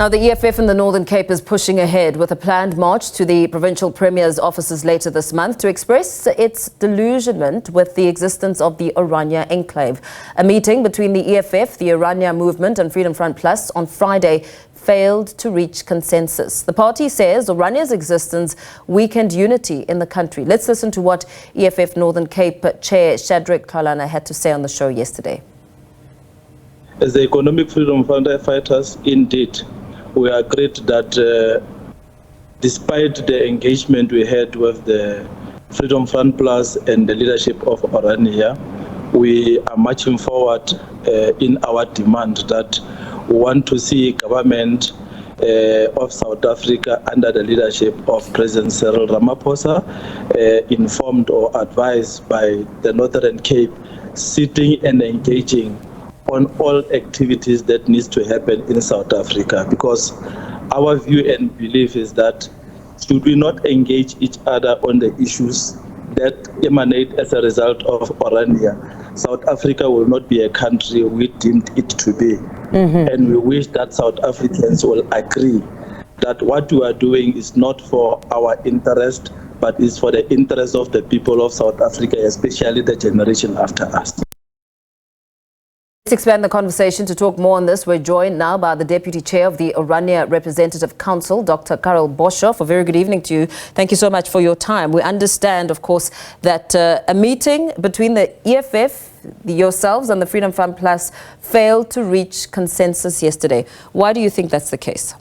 Now, the EFF in the Northern Cape is pushing ahead with a planned march to the provincial premier's offices later this month to express its disillusionment with the existence of the Orania enclave. A meeting between the EFF, the Orania movement and Freedom Front Plus on Friday failed to reach consensus. The party says Orania's existence weakened unity in the country. Let's listen to what EFF Northern Cape Chair Shadrack Xalana had to say on the show yesterday. As the Economic Freedom Fund fighters, indeed, we agreed that despite the engagement we had with the Freedom Front Plus and the leadership of Orania, we are marching forward in our demand that we want to see government of South Africa under the leadership of President Carel Ramaphosa, informed or advised by the Northern Cape, sitting and engaging on all activities that needs to happen in South Africa, because our view and belief is that should we not engage each other on the issues that emanate as a result of Orania, South Africa will not be a country we deemed it to be. And we wish that South Africans will agree that what we are doing is not for our interest, but is for the interest of the people of South Africa, especially the generation after us. Let's expand the conversation. To talk more on this, we're joined now by the Deputy Chair of the Orania Representative Council, Dr. Carel Boshoff. A very good evening to you. Thank you so much for your time. We understand, of course, that a meeting between the EFF, yourselves and the Freedom Front Plus failed to reach consensus yesterday. Why do you think that's the case?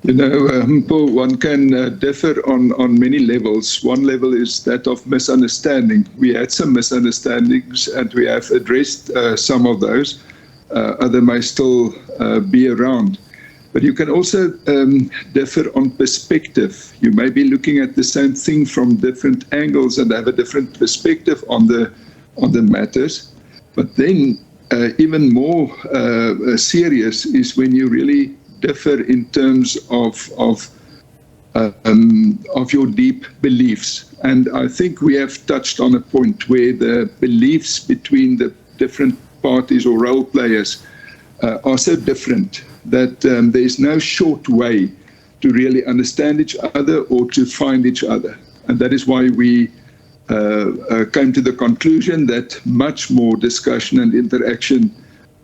You know, Paul, one can differ on many levels. One level is that of misunderstanding. We had some misunderstandings and we have addressed some of those. Other may still be around. But you can also differ on perspective. You may be looking at the same thing from different angles and have a different perspective on the matters. But then even more serious is when you really differ in terms of your deep beliefs. And I think we have touched on a point where the beliefs between the different parties or role players are so different that there is no short way to really understand each other or to find each other. And that is why we came to the conclusion that much more discussion and interaction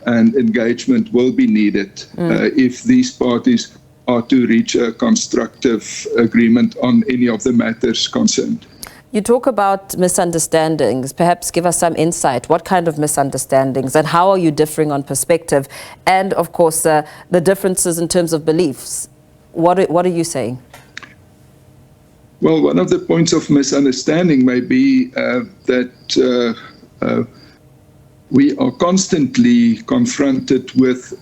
and engagement will be needed if these parties are to reach a constructive agreement on any of the matters concerned. You talk about misunderstandings. Perhaps give us some insight. What kind of misunderstandings and how are you differing on perspective? And of course, the differences in terms of beliefs. What are you saying? Well, one of the points of misunderstanding may be that we are constantly confronted with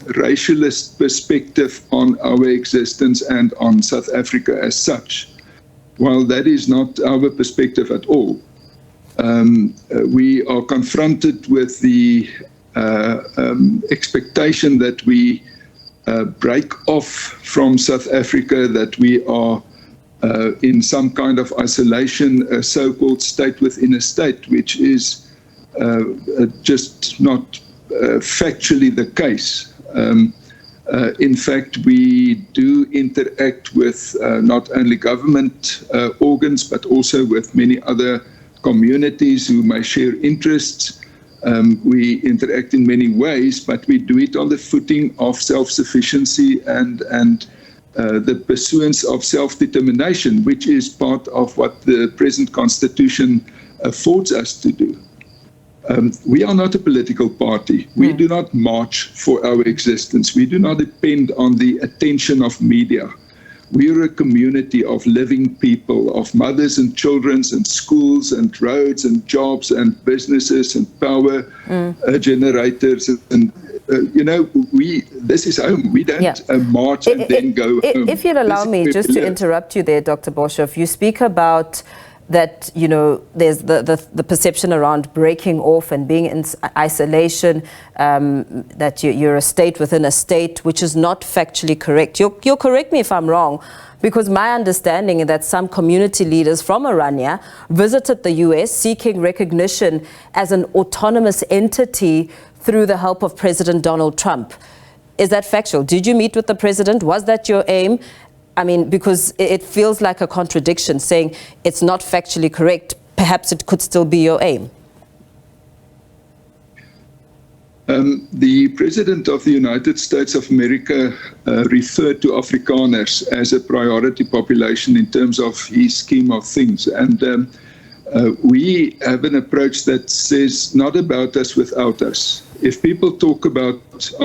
racialist perspective on our existence and on South Africa as such. While that is not our perspective at all, we are confronted with the expectation that we break off from South Africa, that we are in some kind of isolation, a so-called state within a state, which is just not factually the case. In fact, we do interact with not only government organs, but also with many other communities who may share interests. We interact in many ways, but we do it on the footing of self-sufficiency and the pursuance of self-determination, which is part of what the present constitution affords us to do. We are not a political party. We do not march for our existence. We do not depend on the attention of media. We are a community of living people, of mothers and children and schools and roads and jobs and businesses and power generators. And, you know, this is home. We don't march and then go home. If you'll allow me just to interrupt you there, Dr. Boshoff, you speak about that, you know, there's the perception around breaking off and being in isolation, that you're a state within a state, which is not factually correct. You'll correct me if I'm wrong, because my understanding is that some community leaders from Orania visited the US seeking recognition as an autonomous entity through the help of President Donald Trump. Is that factual? Did you meet with the president? Was that your aim? I mean, because it feels like a contradiction, saying it's not factually correct. Perhaps it could still be your aim. The President of the United States of America referred to Afrikaners as a priority population in terms of his scheme of things. And we have an approach that says not about us without us. If people talk about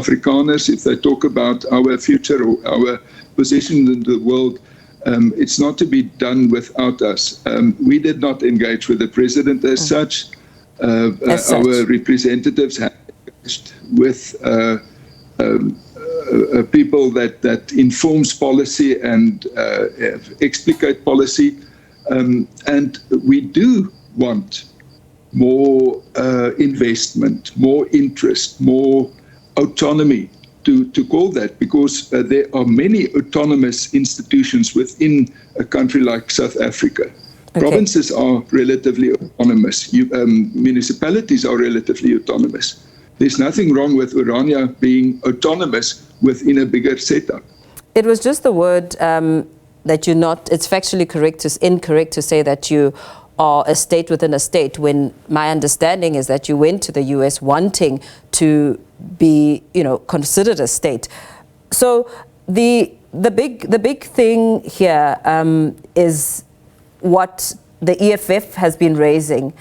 Afrikaners, if they talk about our future or our position in the world, it's not to be done without us. We did not engage with the President as such. Our representatives have with people that informs policy and explicate policy, and we do want more investment, more interest, more autonomy, to call that, because there are many autonomous institutions within a country like South Africa. Okay. Provinces are relatively autonomous. Municipalities are relatively autonomous. There's nothing wrong with Orania being autonomous within a bigger setup. It was just the word that you're not, it's factually incorrect to say that you are a state within a state, when my understanding is that you went to the US wanting to be, considered a state. So the big thing here is what the EFF has been raising,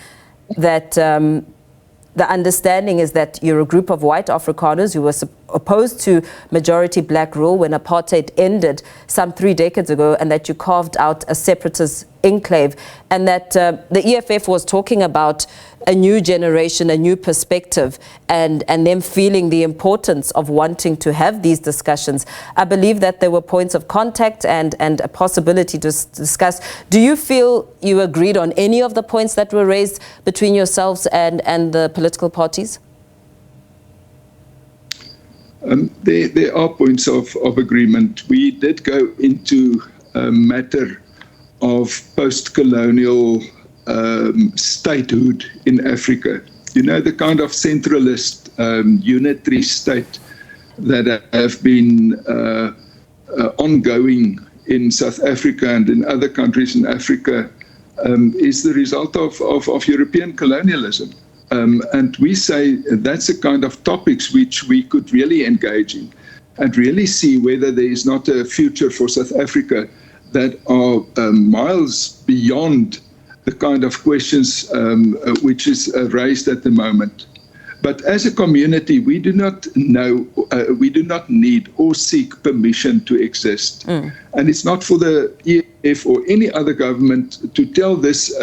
that the understanding is that you're a group of white Afrikaners who were opposed to majority black rule when apartheid ended some 3 decades ago, and that you carved out a separatist enclave, and that the EFF was talking about a new generation, a new perspective, and them feeling the importance of wanting to have these discussions. I believe that there were points of contact and a possibility to discuss. Do you feel you agreed on any of the points that were raised between yourselves and the political parties? There are points of agreement. We did go into a matter of post-colonial statehood in Africa. The kind of centralist unitary state that have been ongoing in South Africa and in other countries in Africa is the result of European colonialism. And we say that's the kind of topics which we could really engage in and really see whether there is not a future for South Africa that are miles beyond the kind of questions which is raised at the moment. But as a community, we do not know, we do not need or seek permission to exist. And it's not for the EFF or any other government to tell this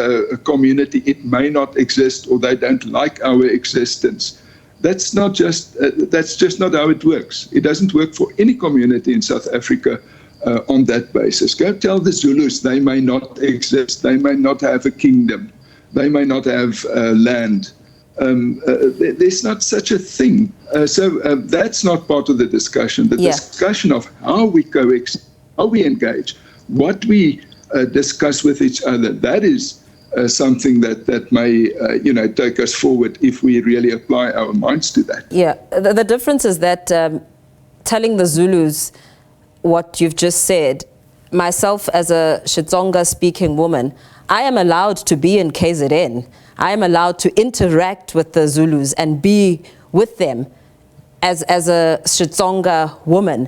community it may not exist or they don't like our existence. That's just not how it works. It doesn't work for any community in South Africa on that basis. Go tell the Zulus they may not exist, they may not have a kingdom, they may not have land. There's not such a thing. So that's not part of the discussion. The discussion of how we coexist, how we engage, what we discuss with each other, that is something that may take us forward if we really apply our minds to that. Yeah, the difference is that telling the Zulus what you've just said, myself as a Xitsonga speaking woman, I am allowed to be in KZN. I am allowed to interact with the Zulus and be with them as a Xitsonga woman.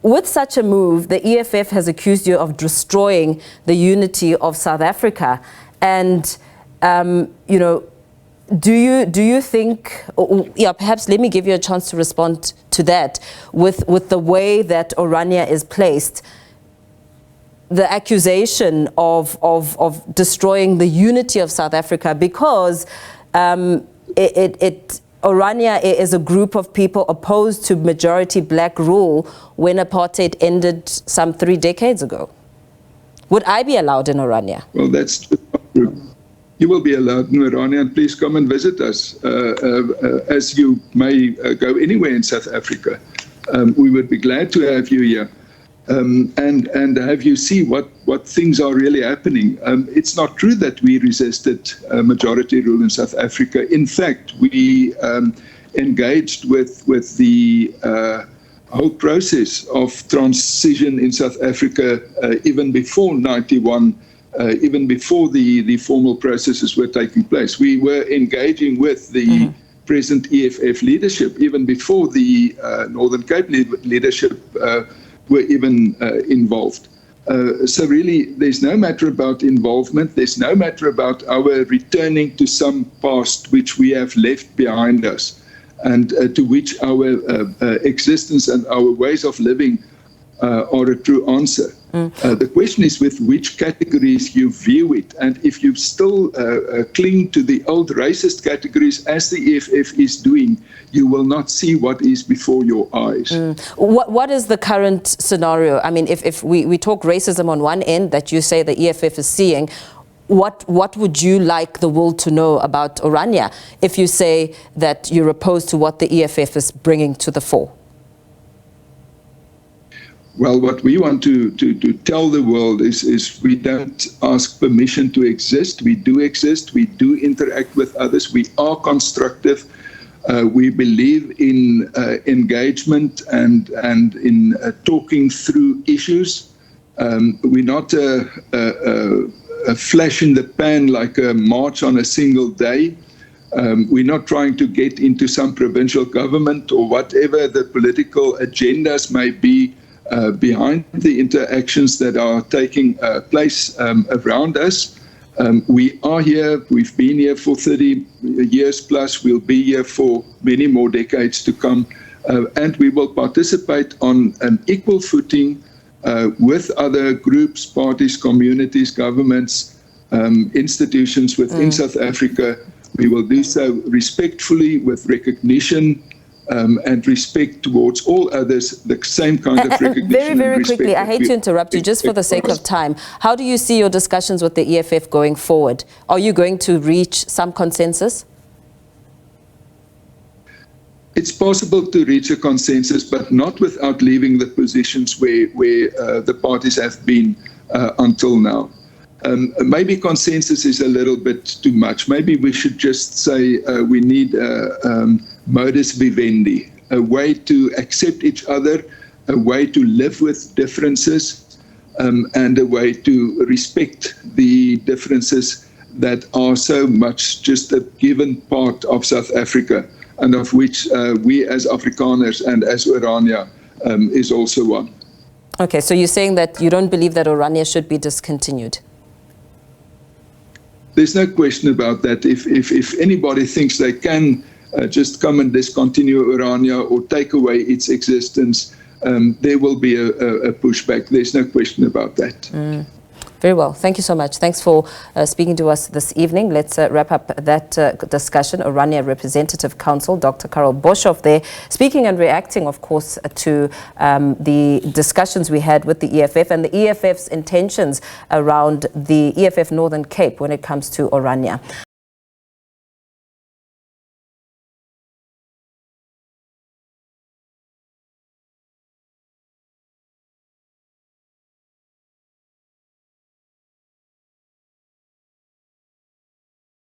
With such a move, the EFF has accused you of destroying the unity of South Africa. And, do you think, perhaps let me give you a chance to respond to that, with the way that Orania is placed, the accusation of destroying the unity of South Africa, because Orania is a group of people opposed to majority black rule when apartheid ended some 3 decades ago. Would I be allowed in Orania? Well, that's not true. You will be allowed in Orania, and please come and visit us, as you may go anywhere in South Africa. We would be glad to have you here. And have you see what things are really happening. It's not true that we resisted majority rule in South Africa. In fact, we engaged with the whole process of transition in South Africa even before 91, even before the formal processes were taking place. We were engaging with the present EFF leadership even before the Northern Cape leadership were even involved. So really, there's no matter about involvement. There's no matter about our returning to some past which we have left behind us, and to which our existence and our ways of living are a true answer. The question is with which categories you view it, and if you still cling to the old racist categories as the EFF is doing, you will not see what is before your eyes. What is the current scenario? I mean, if we talk racism on one end that you say the EFF is seeing, what would you like the world to know about Orania if you say that you're opposed to what the EFF is bringing to the fore? Well, what we want to tell the world is we don't ask permission to exist. We do exist. We do interact with others. We are constructive. We believe in engagement and in talking through issues. We're not a flash in the pan like a march on a single day. We're not trying to get into some provincial government or whatever the political agendas may be behind the interactions that are taking place around us. We are here, we've been here for 30 years plus, we'll be here for many more decades to come, and we will participate on an equal footing with other groups, parties, communities, governments, institutions within South Africa. We will do so respectfully, with recognition and respect towards all others, the same kind of recognition. Very, very quickly, I hate to interrupt you, just for the sake of time. How do you see your discussions with the EFF going forward? Are you going to reach some consensus? It's possible to reach a consensus, but not without leaving the positions where the parties have been until now. Maybe consensus is a little bit too much. Maybe we should just say we need modus vivendi, a way to accept each other, a way to live with differences, and a way to respect the differences that are so much just a given part of South Africa, and of which we as Afrikaners and as Orania is also one. Okay, so you're saying that you don't believe that Orania should be discontinued? There's no question about that. If anybody thinks they can just come and discontinue Orania or take away its existence, there will be a pushback. There's no question about that. Very well. Thank you so much. Thanks for speaking to us this evening. Let's wrap up that discussion. Orania Representative Council, Dr. Carel Boshoff there, speaking and reacting, of course, to the discussions we had with the EFF and the EFF's intentions around the EFF Northern Cape when it comes to Orania.